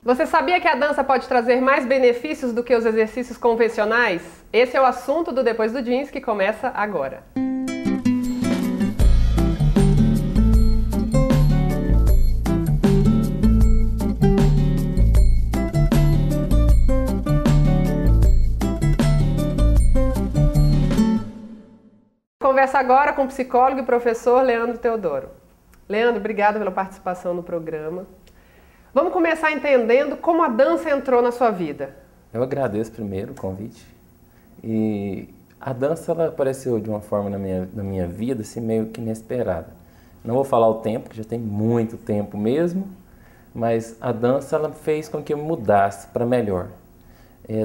Você sabia que a dança pode trazer mais benefícios do que os exercícios convencionais? Esse é o assunto do Depois do Jeans, que começa agora. Conversa agora com o psicólogo e professor Leandro Teodoro. Leandro, obrigada pela participação no programa. Vamos começar entendendo como a dança entrou na sua vida. Eu agradeço primeiro o convite. E a dança ela apareceu de uma forma na minha vida assim, meio que inesperada. Não vou falar o tempo, que já tem muito tempo mesmo, mas a dança ela fez com que eu mudasse para melhor.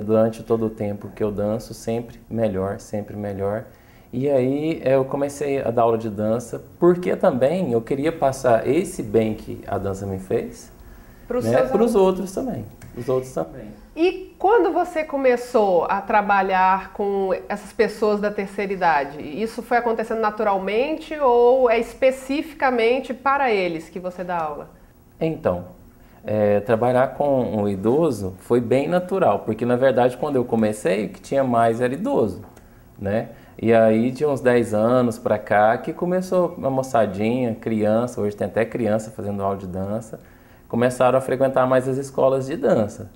Durante todo o tempo que eu danço, sempre melhor, sempre melhor. E aí eu comecei a dar aula de dança, porque também eu queria passar esse bem que a dança me fez para os outros também. Os outros também. E quando você começou a trabalhar com essas pessoas da terceira idade, isso foi acontecendo naturalmente ou é especificamente para eles que você dá aula? Então, trabalhar com um idoso foi bem natural, porque na verdade quando eu comecei, o que tinha mais era idoso, né? E aí de uns 10 anos para cá que começou a moçadinha, criança, hoje tem até criança fazendo aula de dança, começaram a frequentar mais as escolas de dança.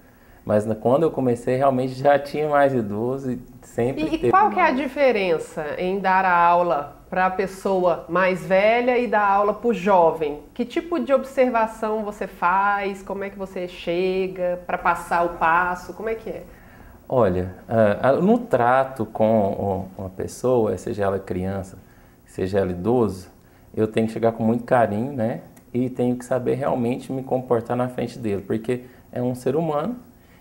Mas quando eu comecei realmente já tinha mais idoso e sempre teve. E qual que é a diferença em dar a aula para a pessoa mais velha e dar aula para o jovem? Que tipo de observação você faz? Como é que você chega para passar o passo? Como é que é? Olha, no trato com uma pessoa, seja ela criança, seja ela idoso, eu tenho que chegar com muito carinho, né? E tenho que saber realmente me comportar na frente dele, porque é um ser humano,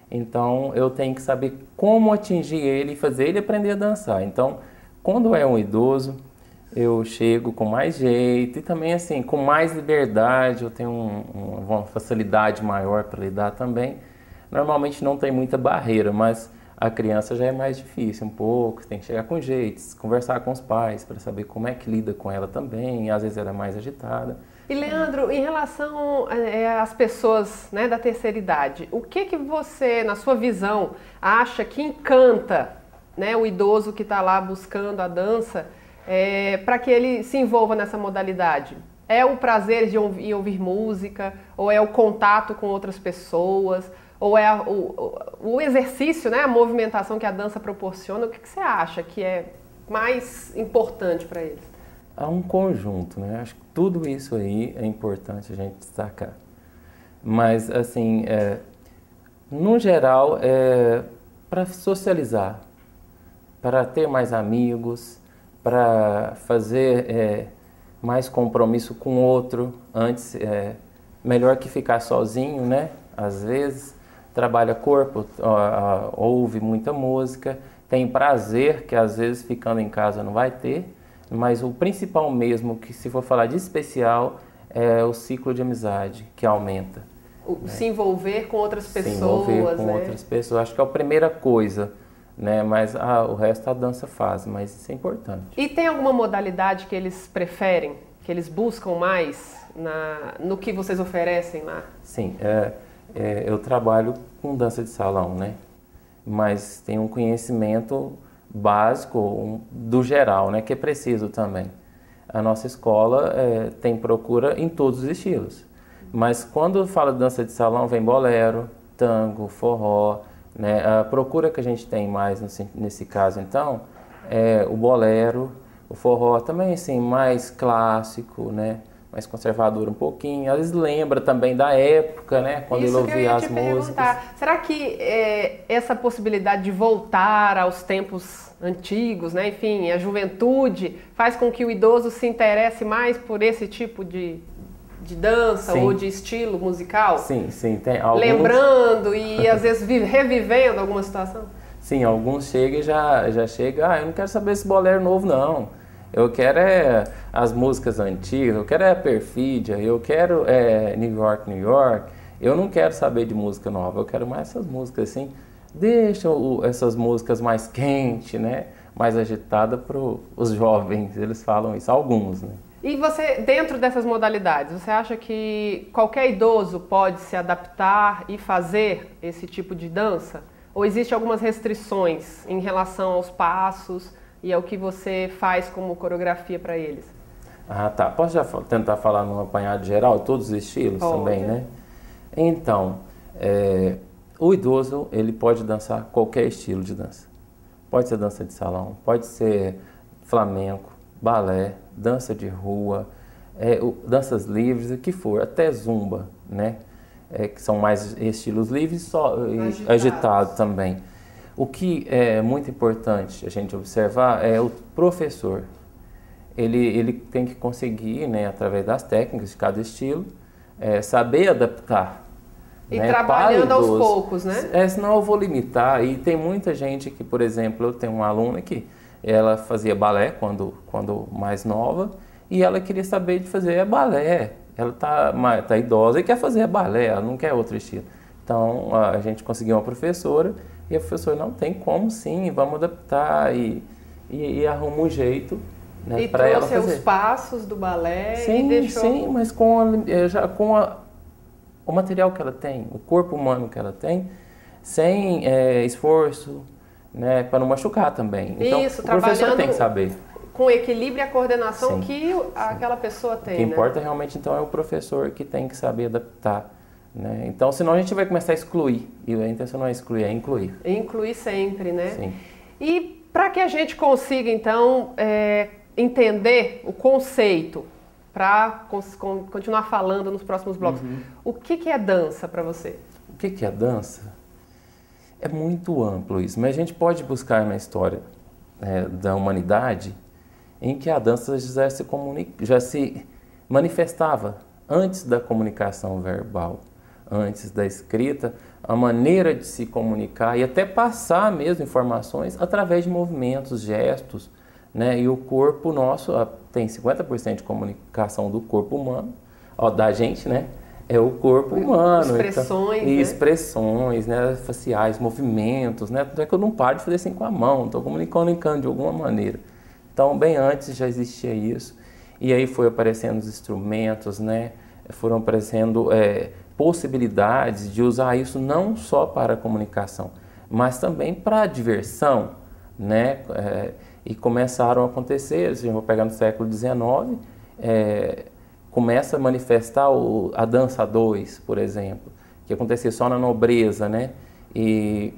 então eu tenho que saber como atingir ele e fazer ele aprender a dançar. Então, quando é um idoso, eu chego com mais jeito e também assim, com mais liberdade, eu tenho uma facilidade maior para lidar também. Normalmente não tem muita barreira, mas a criança já é mais difícil um pouco, tem que chegar com jeito, conversar com os pais para saber como é que lida com ela também, às vezes ela é mais agitada. E Leandro, em relação às pessoas, né, da terceira idade, o que você, na sua visão, acha que encanta, né, o idoso que está lá buscando a dança para que ele se envolva nessa modalidade? É o prazer de ouvir música, ou é o contato com outras pessoas, ou é o exercício, né, a movimentação que a dança proporciona? O que você acha que é mais importante para eles? Há um conjunto, né? Acho que tudo isso aí é importante a gente destacar. Mas, assim, no geral, é para socializar, para ter mais amigos, para fazer mais compromisso com o outro. Antes, melhor que ficar sozinho, né? Às vezes, trabalha corpo, ouve muita música, tem prazer, que às vezes ficando em casa não vai ter. Mas o principal mesmo, que se for falar de especial, é o ciclo de amizade, que aumenta. Se envolver com outras pessoas, se envolver com outras pessoas, acho que é a primeira coisa, né? Mas o resto a dança faz, mas isso é importante. E tem alguma modalidade que eles preferem, que eles buscam mais no que vocês oferecem lá? Sim, eu trabalho com dança de salão, né? Mas tem um conhecimento básico do geral, né, que é preciso também. A nossa escola tem procura em todos os estilos, mas quando fala de dança de salão vem bolero, tango, forró, né? A procura que a gente tem mais nesse caso então é o bolero, o forró também assim mais clássico, né? Mais conservador um pouquinho, às vezes lembra também da época, né? Quando ele ouvia as músicas. Será que essa possibilidade de voltar aos tempos antigos, né? Enfim, a juventude, faz com que o idoso se interesse mais por esse tipo de dança, sim, ou de estilo musical? Sim, sim. Tem alguns... Lembrando e às vezes revivendo alguma situação? Sim, alguns chegam e já chegam, eu não quero saber esse bolero novo não. Eu quero as músicas antigas, eu quero a Perfídia, eu quero New York, New York. Eu não quero saber de música nova, eu quero mais essas músicas assim. Deixa essas músicas mais quentes, né? mais agitada para os jovens, eles falam isso, alguns, né? E você, dentro dessas modalidades, você acha que qualquer idoso pode se adaptar e fazer esse tipo de dança? Ou existem algumas restrições em relação aos passos e ao que você faz como coreografia para eles? Ah, tá. Posso já tentar falar num apanhado geral, todos os estilos também, né? Então, o idoso, ele pode dançar qualquer estilo de dança. Pode ser dança de salão, pode ser flamenco, balé, dança de rua, danças livres, o que for, até zumba, né? Que são mais estilos livres, só agitado também. O que é muito importante a gente observar é o professor. Ele tem que conseguir, né, através das técnicas de cada estilo, saber adaptar. E né, trabalhando aos poucos, né? Senão eu vou limitar. E tem muita gente que, por exemplo, eu tenho uma aluna que ela fazia balé quando mais nova e ela queria saber de fazer balé. Ela tá idosa e quer fazer balé, ela não quer outro estilo. Então a gente conseguiu uma professora e a professora não tem como sim, vamos adaptar e arruma um jeito, né, para ela fazer. E trouxe os passos do balé sim, e deixou... Sim, mas com o material que ela tem, o corpo humano que ela tem, sem esforço, né, para não machucar também. Então, isso, o professor tem que saber. Com equilíbrio e a coordenação Sim, que aquela pessoa tem, O que importa realmente, então, é o professor que tem que saber adaptar, né? Então, senão a gente vai começar a excluir. E a intenção não é excluir, é incluir. Incluir sempre, né? Sim. E para que a gente consiga, então, entender o conceito, para continuar falando nos próximos blocos, o que é dança para você? O que é dança? É muito amplo isso, mas a gente pode buscar na história da humanidade em que a dança já se manifestava antes da comunicação verbal, antes da escrita, a maneira de se comunicar e até passar mesmo informações através de movimentos, gestos, né? E o corpo nosso tem 50% de comunicação do corpo humano, da gente, né? É o corpo humano. Expressões, então, né? Expressões, né? Faciais, movimentos, né? Tanto é que eu não paro de fazer assim com a mão, estou comunicando de alguma maneira. Então, bem antes já existia isso. E aí foi aparecendo os instrumentos, né? Foram aparecendo possibilidades de usar isso não só para a comunicação, mas também para a diversão, né? E começaram a acontecer, se eu vou pegar no século XIX, começa a manifestar a dança 2, por exemplo, que acontecia só na nobreza, né? E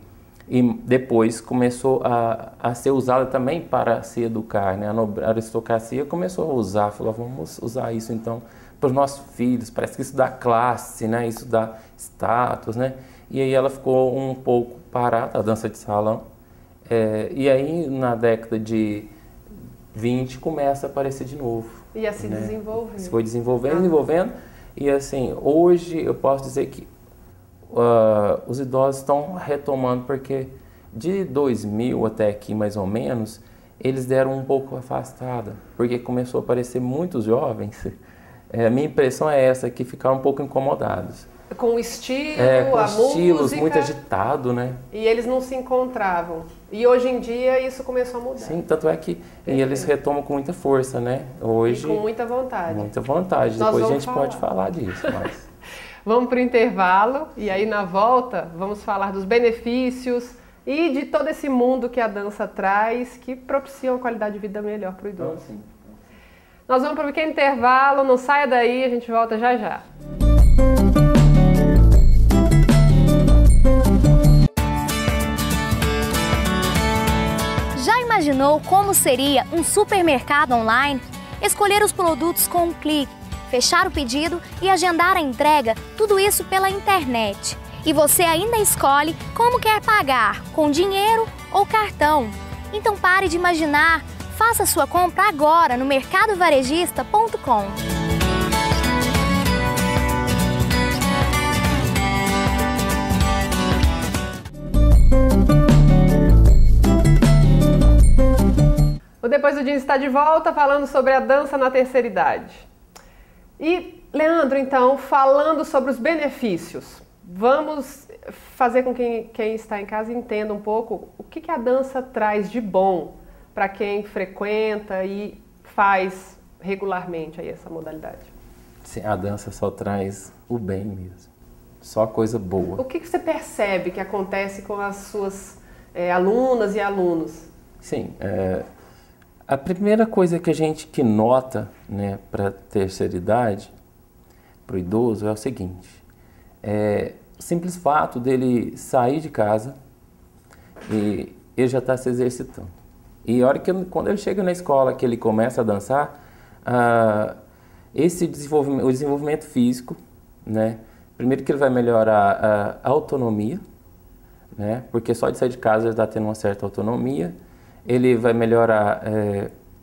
depois começou a ser usada também para se educar, né? A aristocracia começou a usar, falou, vamos usar isso então para os nossos filhos, parece que isso dá classe, né? Isso dá status, né? E aí ela ficou um pouco parada, a dança de salão, e aí na década de 20 começa a aparecer de novo. E assim né? desenvolvendo. Se foi desenvolvendo, e assim, hoje eu posso dizer que os idosos estão retomando, porque de 2000 até aqui mais ou menos, eles deram um pouco afastada, porque começou a aparecer muitos jovens, a minha impressão é essa, que ficaram um pouco incomodados. Com o estilo, com a estilos música, muito agitado, né? E eles não se encontravam. E hoje em dia isso começou a mudar. Sim, tanto é que eles retomam com muita força, né? Hoje, e com muita vontade. Muita vontade. Depois a gente pode falar disso. Mas... Vamos para o intervalo e aí na volta vamos falar dos benefícios e de todo esse mundo que a dança traz, que propicia uma qualidade de vida melhor para o idoso. Sim. Nós vamos para um pequeno intervalo, não saia daí, a gente volta já já. Já imaginou como seria um supermercado online? Escolher os produtos com um clique, fechar o pedido e agendar a entrega, tudo isso pela internet. E você ainda escolhe como quer pagar, com dinheiro ou cartão. Então pare de imaginar, faça sua compra agora no mercadovarejista.com. O Depois do Jeans está de volta falando sobre a dança na terceira idade. E, Leandro, então, falando sobre os benefícios, vamos fazer com que quem está em casa entenda um pouco o que a dança traz de bom para quem frequenta e faz regularmente aí essa modalidade? Sim, a dança só traz o bem mesmo, só coisa boa. O que você percebe que acontece com as suas alunas e alunos? Sim, a primeira coisa que a gente que nota, né, para a terceira idade, para o idoso, é o seguinte: o simples fato dele sair de casa e ele já está se exercitando. E a hora que quando ele chega na escola, que ele começa a dançar, o desenvolvimento físico, né? Primeiro que ele vai melhorar a autonomia, né? Porque só de sair de casa ele está tendo uma certa autonomia. Ele vai melhorar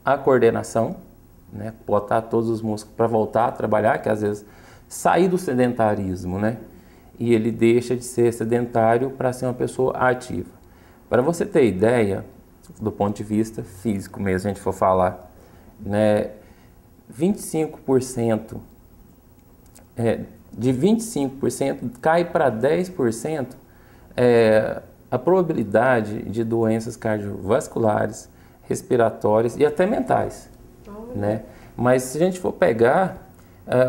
a coordenação, né? Botar todos os músculos para voltar a trabalhar, que às vezes sair do sedentarismo, né? E ele deixa de ser sedentário para ser uma pessoa ativa. Para você ter ideia, do ponto de vista físico mesmo, se a gente for falar, né? 25%, de 25% cai para 10% a probabilidade de doenças cardiovasculares, respiratórias e até mentais, né? Mas se a gente for pegar,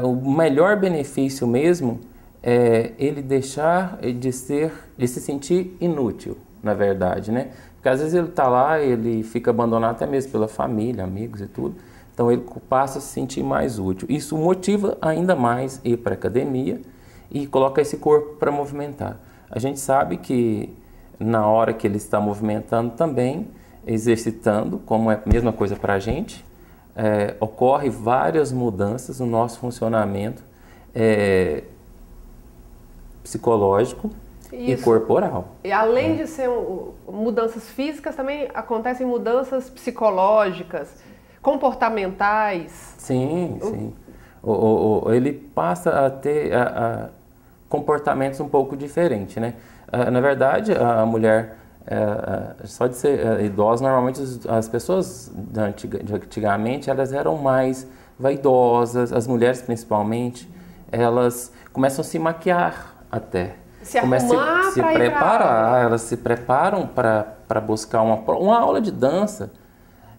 o melhor benefício mesmo é ele deixar de se sentir inútil, na verdade, né? Porque às vezes ele está lá, ele fica abandonado até mesmo pela família, amigos e tudo. Então ele passa a se sentir mais útil. Isso motiva ainda mais ir para a academia e coloca esse corpo para movimentar. A gente sabe que na hora que ele está movimentando também, exercitando, como é a mesma coisa para a gente, ocorre várias mudanças no nosso funcionamento psicológico e corporal. E além de ser mudanças físicas, também acontecem mudanças psicológicas, comportamentais. Sim, sim. Ele passa a ter comportamentos um pouco diferentes, né? Na verdade, a mulher, só de ser idosa, normalmente as pessoas de antigamente, elas eram mais vaidosas, as mulheres principalmente, elas começam a se maquiar até. Se arrumar, se preparar, elas se preparam para buscar uma aula de dança,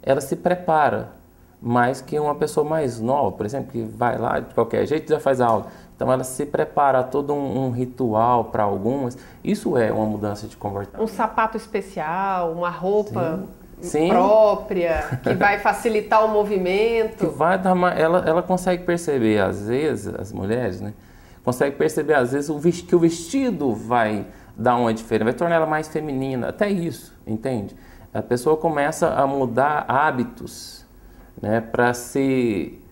ela se prepara mais que uma pessoa mais nova, por exemplo, que vai lá de qualquer jeito e já faz a aula. Então ela se prepara todo um ritual para algumas. Isso é uma mudança de comportamento. Um sapato especial, uma roupa Sim. própria, que vai facilitar o movimento. Que vai dar ela consegue perceber, às vezes, as mulheres, né? Consegue perceber, às vezes, que o vestido vai dar uma diferença, vai tornar ela mais feminina, até isso, entende? A pessoa começa a mudar hábitos, né, para ser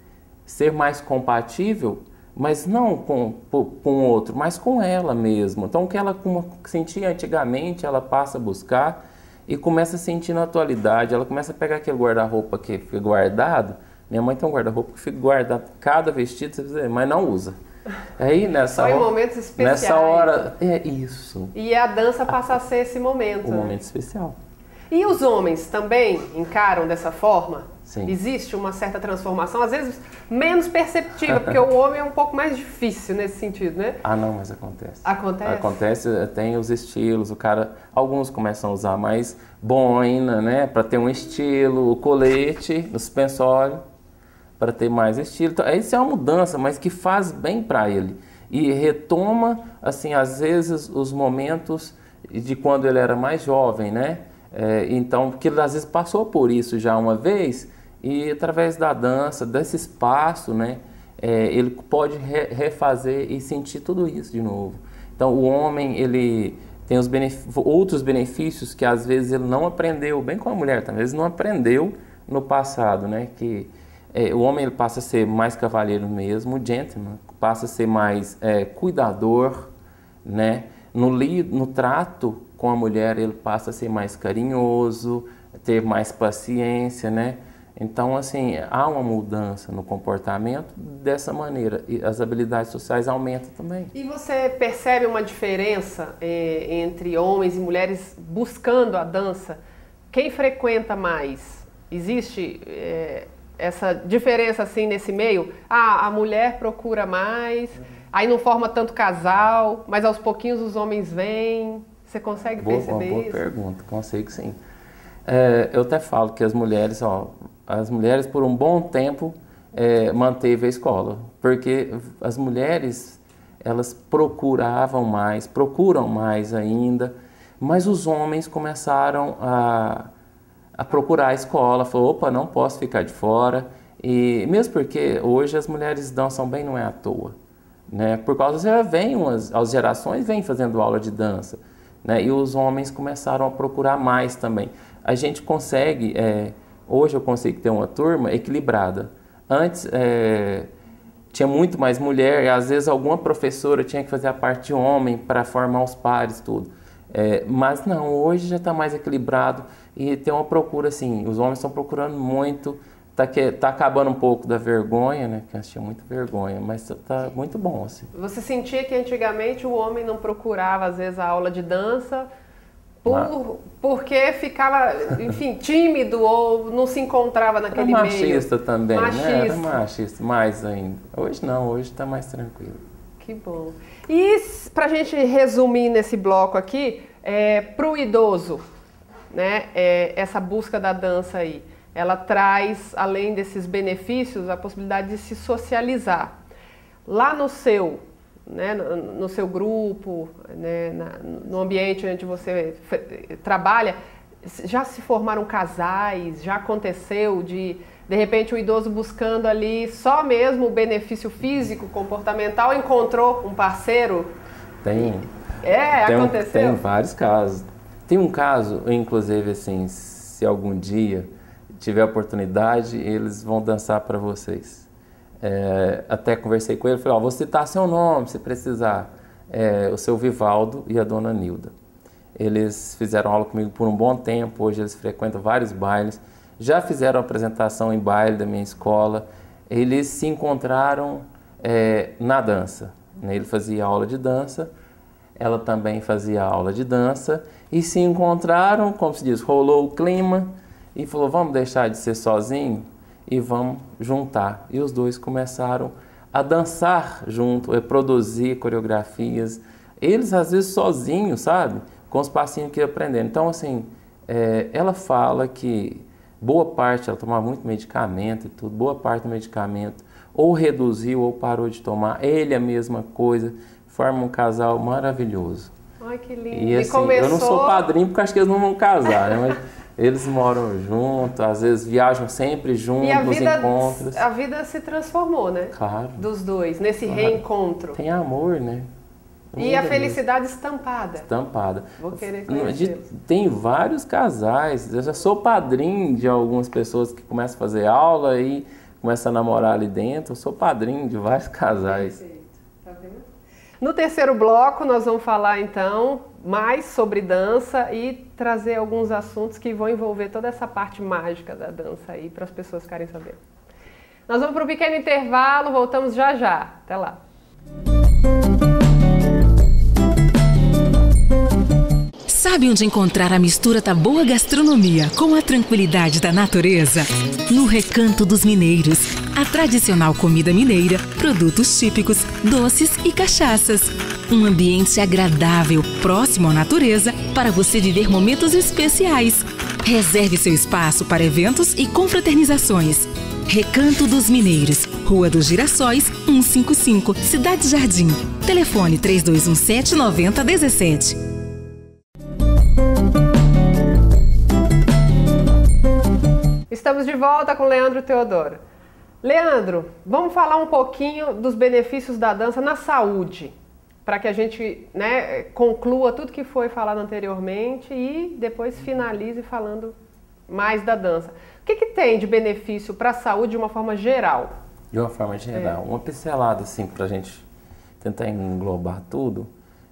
mais compatível, mas não com o outro, mas com ela mesma. Então, o que ela sentia antigamente, ela passa a buscar e começa a sentir na atualidade. Ela começa a pegar aquele guarda-roupa que fica guardado. Minha mãe tem um guarda-roupa que fica guardado cada vestido, mas não usa. Aí, só em momentos especiais. Nessa hora, isso. E a dança passa a ser esse momento. Um momento especial. E os homens também encaram dessa forma? Sim. Existe uma certa transformação, às vezes menos perceptível, porque o homem é um pouco mais difícil nesse sentido, né? Não, mas acontece. Acontece? Acontece, tem os estilos, alguns começam a usar mais boina, né, para ter um estilo, o colete, o suspensório, para ter mais estilo. Então, isso é uma mudança, mas que faz bem para ele. E retoma, assim, às vezes, os momentos de quando ele era mais jovem, né? Então, porque ele às vezes passou por isso já uma vez, e através da dança, desse espaço, né? Ele pode refazer e sentir tudo isso de novo. Então, o homem, ele tem outros benefícios que às vezes ele não aprendeu, bem como a mulher também, às vezes não aprendeu no passado, né? Que o homem ele passa a ser mais cavalheiro mesmo, o gentleman passa a ser mais cuidador, né? No trato com a mulher ele passa a ser mais carinhoso, ter mais paciência, né? Então, assim, há uma mudança no comportamento dessa maneira e as habilidades sociais aumentam também. E você percebe uma diferença entre homens e mulheres buscando a dança? Quem frequenta mais? Existe essa diferença assim nesse meio? A mulher procura mais, aí não forma tanto casal, mas aos pouquinhos os homens vêm. Você consegue perceber isso? Boa pergunta, consigo sim. Eu até falo que as mulheres por um bom tempo manteve a escola, porque as mulheres, elas procuram mais ainda, mas os homens começaram a procurar a escola, falou, opa, não posso ficar de fora, e mesmo porque hoje as mulheres dançam bem, não é à toa, né? Por causa as gerações vêm fazendo aula de dança, né? E os homens começaram a procurar mais também. A gente consegue, hoje eu consigo ter uma turma equilibrada. Antes tinha muito mais mulher e às vezes alguma professora tinha que fazer a parte de homem para formar os pares, tudo. Mas não, hoje já está mais equilibrado e tem uma procura assim, os homens estão procurando muito, tá acabando um pouco da vergonha, né? Que antes tinha muita vergonha, mas tá muito bom assim. Você sentia que antigamente o homem não procurava às vezes a aula de dança porque ficava, enfim, tímido ou não se encontrava naquele meio? Machista também, né? Era machista, mais ainda. Hoje não, hoje está mais tranquilo. Que bom. E para a gente resumir nesse bloco aqui, para o idoso, né, essa busca da dança aí, ela traz, além desses benefícios, a possibilidade de se socializar. Lá no seu, né, no seu grupo, né, no ambiente onde você trabalha, já se formaram casais? Já aconteceu de repente o idoso buscando ali só mesmo o benefício físico, comportamental, encontrou um parceiro? Aconteceu? Tem vários casos. Tem um caso, inclusive, assim, se algum dia tiver oportunidade, eles vão dançar para vocês. Até conversei com ele, falei, vou citar seu nome, se precisar. O seu Vivaldo e a dona Nilda. Eles fizeram aula comigo por um bom tempo, hoje eles frequentam vários bailes, já fizeram apresentação em baile da minha escola. Eles se encontraram na dança, né? Ele fazia aula de dança, ela também fazia aula de dança, e se encontraram, como se diz, rolou o clima, e falou, vamos deixar de ser sozinho e vamos juntar. E os dois começaram a dançar junto, a produzir coreografias, eles às vezes sozinhos, sabe? Com os passinhos que iam aprendendo. Então, assim, ela fala que boa parte, ela tomava muito medicamento e tudo, boa parte do medicamento ou reduziu ou parou de tomar, ele a mesma coisa, forma um casal maravilhoso. Ai, que lindo. E assim, eu não sou padrinho porque acho que eles não vão casar, né? Mas eles moram juntos, às vezes viajam sempre juntos nos encontros. A vida se transformou, né? Claro. Dos dois, nesse reencontro. Tem amor, né? E a felicidade estampada. Estampada. Vou querer conhecer. Tem vários casais, eu já sou padrinho de algumas pessoas que começam a fazer aula e começam a namorar ali dentro. Eu sou padrinho de vários casais. Perfeito. Tá vendo? No terceiro bloco nós vamos falar então mais sobre dança e trazer alguns assuntos que vão envolver toda essa parte mágica da dança aí para as pessoas ficarem sabendo. Nós vamos para um pequeno intervalo, voltamos já já. Até lá. Sabe onde encontrar a mistura da boa gastronomia com a tranquilidade da natureza? No Recanto dos Mineiros. A tradicional comida mineira, produtos típicos, doces e cachaças. Um ambiente agradável, próximo à natureza, para você viver momentos especiais. Reserve seu espaço para eventos e confraternizações. Recanto dos Mineiros, Rua dos Girassóis, 155, Cidade Jardim. Telefone 3217-9017. Estamos de volta com Leandro Teodoro. Leandro, vamos falar um pouquinho dos benefícios da dança na saúde, para que a gente, né, conclua tudo que foi falado anteriormente e depois finalize falando mais da dança. O que tem de benefício para a saúde de uma forma geral? De uma forma geral, uma pincelada assim para a gente tentar englobar tudo.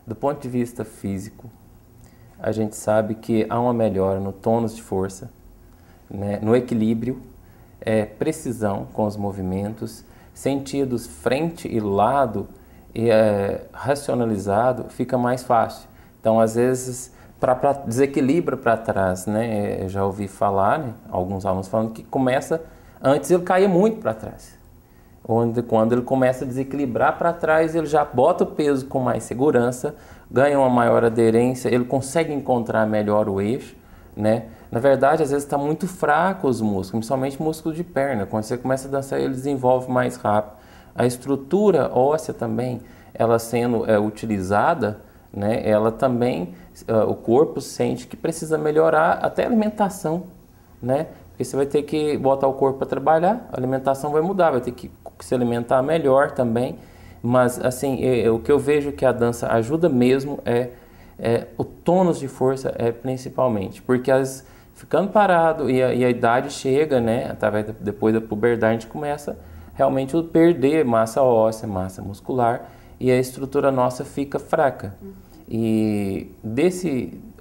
Do ponto de vista físico, a gente sabe que há uma melhora no tônus de força, né, no equilíbrio, precisão com os movimentos, sentidos frente e lado e racionalizado fica mais fácil. Então, às vezes, desequilibra para trás, né? Eu já ouvi falar, né, alguns alunos falando que antes ele caía muito para trás. Quando ele começa a desequilibrar para trás, ele já bota o peso com mais segurança, ganha uma maior aderência, ele consegue encontrar melhor o eixo, né? Na verdade, às vezes está muito fraco os músculos, principalmente músculo de perna. Quando você começa a dançar, ele desenvolve mais rápido. A estrutura óssea também, ela sendo utilizada, né, ela também, o corpo sente que precisa melhorar até a alimentação, né? Porque você vai ter que botar o corpo para trabalhar, a alimentação vai mudar, vai ter que se alimentar melhor também. Mas, assim, o que eu vejo que a dança ajuda mesmo é o tônus de força, principalmente. Porque ficando parado e a idade chega, né? Através depois da puberdade, a gente começa realmente a perder massa óssea, massa muscular, e a estrutura nossa fica fraca. E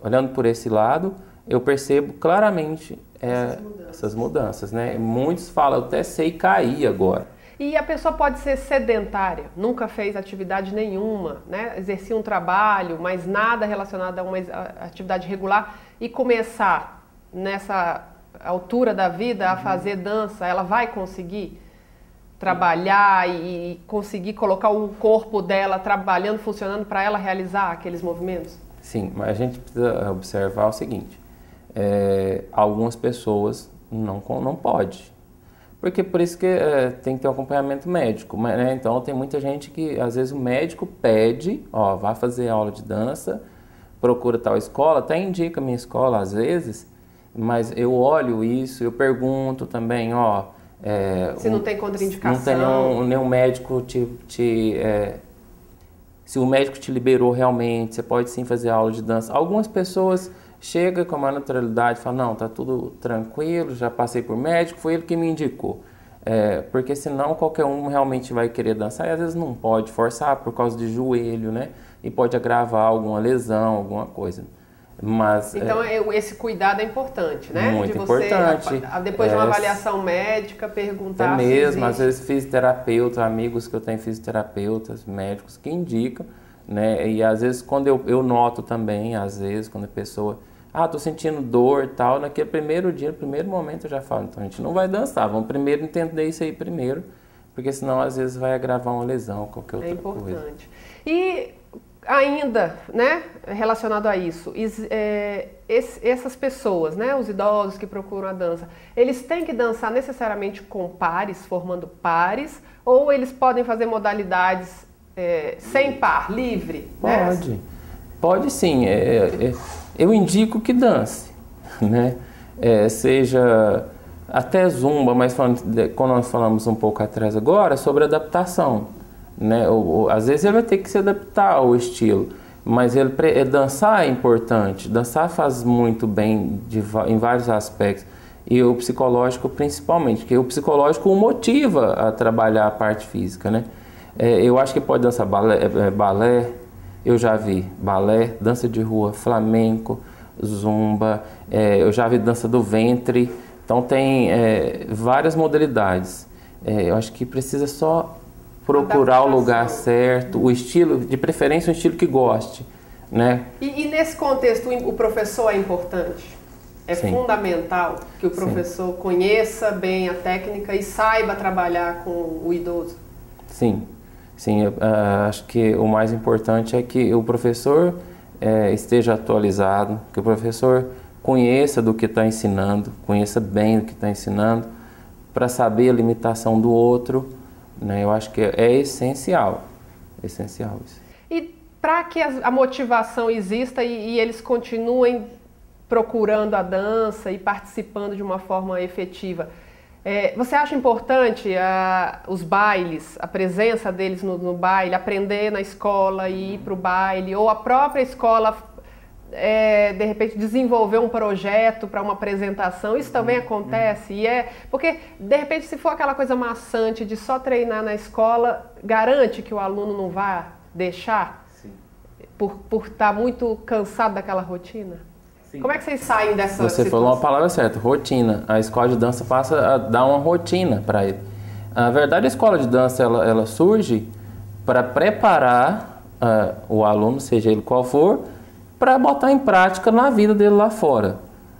olhando por esse lado, eu percebo claramente essas mudanças, né? Muitos falam, eu até sei cair agora. E a pessoa pode ser sedentária, nunca fez atividade nenhuma, né? Exercia um trabalho, mas nada relacionado a uma atividade regular, e começar nessa altura da vida a fazer dança, ela vai conseguir trabalhar e conseguir colocar o corpo dela trabalhando, funcionando para ela realizar aqueles movimentos? Sim, mas a gente precisa observar o seguinte, algumas pessoas não pode. Porque por isso que tem que ter um acompanhamento médico, né? Então tem muita gente que às vezes o médico pede, ó, vá fazer aula de dança, procura tal escola, até indica a minha escola às vezes, mas eu olho isso, eu pergunto também, ó, se não tem contraindicação. Não tem nenhum médico se o médico te liberou realmente, você pode sim fazer aula de dança. Algumas pessoas chegam com uma naturalidade e falam, não, tá tudo tranquilo, já passei por médico, foi ele que me indicou. Porque senão qualquer um realmente vai querer dançar e às vezes não pode forçar por causa de joelho, né? E pode agravar alguma lesão, alguma coisa. Mas, então esse cuidado é importante, né? Muito importante. Depois de uma avaliação médica, perguntar se mesmo, às vezes fisioterapeuta, amigos que eu tenho fisioterapeutas, médicos que indicam, né? E às vezes quando eu noto também, às vezes quando a pessoa, tô sentindo dor e tal, naquele primeiro dia, no primeiro momento eu já falo, então a gente não vai dançar, vamos primeiro entender isso aí primeiro, porque senão às vezes vai agravar uma lesão, qualquer outra coisa. É importante. E ainda, né, relacionado a isso, essas pessoas, né, os idosos que procuram a dança, eles têm que dançar necessariamente com pares, formando pares, ou eles podem fazer modalidades sem par, livre? Pode, né? Pode sim. Eu indico que dance, né? Seja até zumba, mas quando nós falamos um pouco atrás agora sobre adaptação, né? Às vezes ele vai ter que se adaptar ao estilo, mas dançar é importante, dançar faz muito bem em vários aspectos, e o psicológico principalmente, porque o psicológico o motiva a trabalhar a parte física, né? Eu acho que pode dançar balé, eu já vi balé, dança de rua, flamenco, zumba, eu já vi dança do ventre, então tem várias modalidades. Eu acho que precisa só procurar o lugar certo, o estilo, de preferência um estilo que goste, né? E nesse contexto o professor é importante? É Sim. Fundamental que o professor Sim. conheça bem a técnica e saiba trabalhar com o idoso? Sim, acho que o mais importante é que o professor esteja atualizado, que o professor conheça do que está ensinando, conheça bem o que está ensinando, para saber a limitação do outro, né? Eu acho que é essencial isso. E para que a motivação exista e eles continuem procurando a dança e participando de uma forma efetiva, você acha importante os bailes, a presença deles no baile, aprender na escola e ir para o baile, ou a própria escola, de repente, desenvolver um projeto para uma apresentação? Isso também acontece? Porque, de repente, se for aquela coisa maçante de só treinar na escola, garante que o aluno não vai deixar? Sim. Por estar muito cansado daquela rotina? Sim. Como é que vocês saem dessa situação? Você falou uma palavra certa, rotina. A escola de dança passa a dar uma rotina para ele. Na verdade, a escola de dança ela surge para preparar o aluno, seja ele qual for, para botar em prática na vida dele lá fora,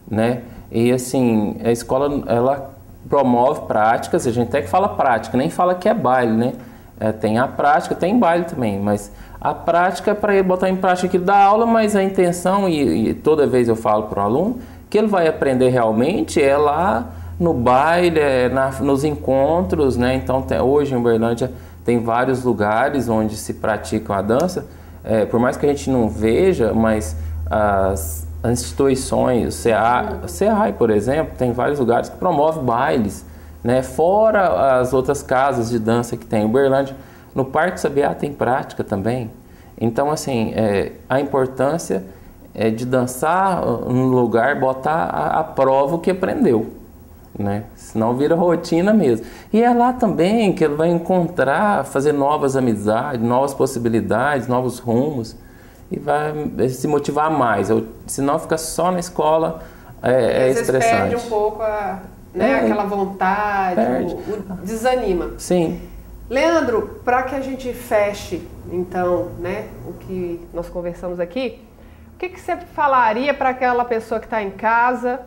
né? E assim, a escola ela promove práticas, a gente até que fala prática, nem fala que é baile, né? Tem a prática, tem baile também, mas a prática é para ele botar em prática aquilo da aula, mas a intenção, e toda vez eu falo para o aluno, que ele vai aprender realmente é lá no baile, nos encontros, né? Então hoje em Uberlândia tem vários lugares onde se pratica a dança, por mais que a gente não veja, mas as instituições, o CEAI, por exemplo, tem vários lugares que promovem bailes, né? Fora as outras casas de dança que tem em Uberlândia. No Parque Sabiá tem prática também. Então, assim, a importância é de dançar no lugar, botar à prova o que aprendeu, né? Senão vira rotina mesmo. E é lá também que ele vai encontrar, fazer novas amizades, novas possibilidades, novos rumos, e vai se motivar mais. Senão fica só na escola, estressante. Perde um pouco aquela vontade, desanima. Sim. Leandro, para que a gente feche, então, né, o que nós conversamos aqui, o que você falaria para aquela pessoa que está em casa,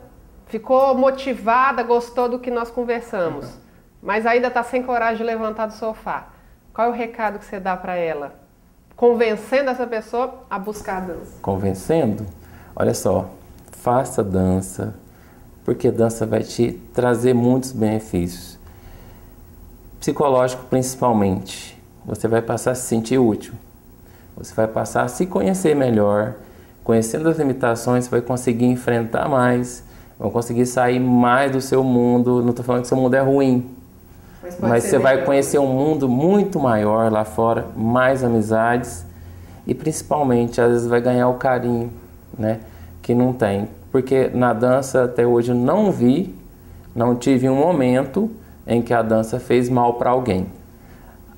ficou motivada, gostou do que nós conversamos, mas ainda está sem coragem de levantar do sofá? Qual é o recado que você dá para ela? Convencendo essa pessoa a buscar a dança. Convencendo? Olha só, faça dança, porque dança vai te trazer muitos benefícios. Psicológico principalmente. Você vai passar a se sentir útil. Você vai passar a se conhecer melhor. Conhecendo as limitações, você vai conseguir enfrentar mais. Vai conseguir sair mais do seu mundo. Não estou falando que seu mundo é ruim. Mas você vai conhecer um mundo muito maior lá fora. Mais amizades. E principalmente, às vezes vai ganhar o carinho, né? Que não tem. Porque na dança, até hoje, eu não tive um momento em que a dança fez mal para alguém.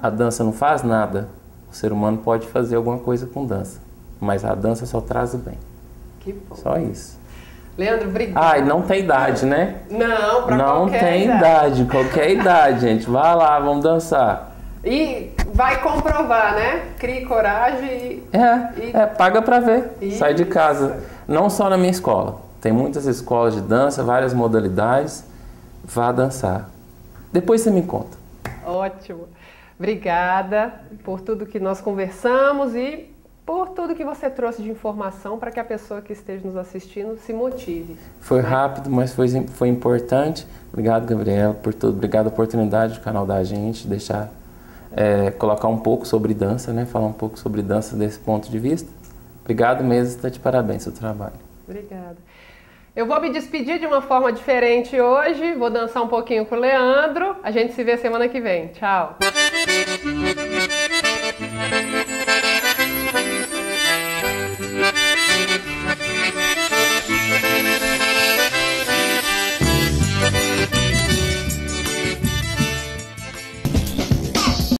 A dança não faz nada. O ser humano pode fazer alguma coisa com dança, mas a dança só traz o bem. Que bom. Só isso. Leandro, obrigado. E não tem idade, né? Não, para não tem idade. Qualquer idade, gente. Vai lá, vamos dançar. E vai comprovar, né? Crie coragem paga para ver. Isso. Sai de casa. Não só na minha escola. Tem muitas escolas de dança, várias modalidades. Vá dançar. Depois você me conta. Ótimo. Obrigada por tudo que nós conversamos e por tudo que você trouxe de informação para que a pessoa que esteja nos assistindo se motive. Foi rápido, mas foi importante. Obrigado, Gabriela, por tudo. Obrigado a oportunidade do canal da gente, deixar colocar um pouco sobre dança, né? Falar um pouco sobre dança desse ponto de vista. Obrigado mesmo, está de parabéns o trabalho. Obrigada. Eu vou me despedir de uma forma diferente hoje, vou dançar um pouquinho com o Leandro. A gente se vê semana que vem. Tchau!